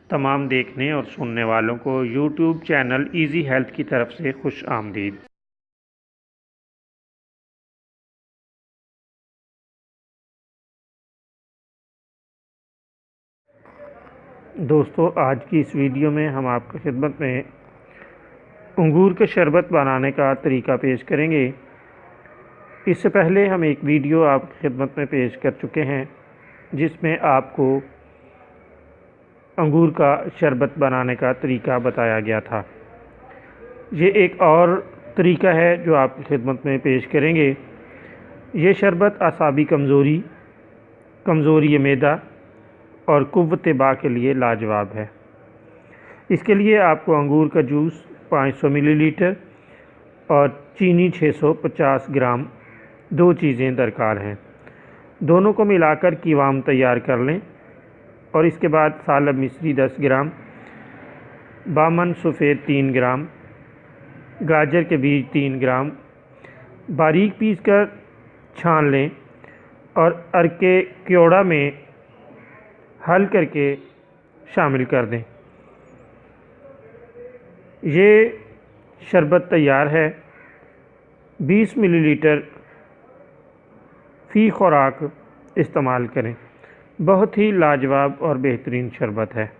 तमाम देखने और सुनने वालों को यूट्यूब चैनल इजी हेल्थ की तरफ से खुश आमदीद। दोस्तों, आज की इस वीडियो में हम आपकी खिदमत में अंगूर के शरबत बनाने का तरीका पेश करेंगे। इससे पहले हम एक वीडियो आपकी खिदमत में पेश कर चुके हैं जिसमें आपको अंगूर का शरबत बनाने का तरीका बताया गया था। ये एक और तरीका है जो आपकी खिदमत में पेश करेंगे। ये शरबत असाबी कमज़ोरी मैदा और कुव्वत बा के लिए लाजवाब है। इसके लिए आपको अंगूर का जूस 500 मिलीलीटर और चीनी 650 ग्राम, दो चीज़ें दरकार हैं। दोनों को मिलाकर कीवाम तैयार कर लें और इसके बाद सालब मिश्री 10 ग्राम, बामन सफ़ेद 3 ग्राम, गाजर के बीज 3 ग्राम बारीक पीस कर छान लें और अरके क्योड़ा में हल करके शामिल कर दें। ये शरबत तैयार है। 20 मिलीलीटर फ़ी खुराक इस्तेमाल करें। बहुत ही लाजवाब और बेहतरीन शरबत है।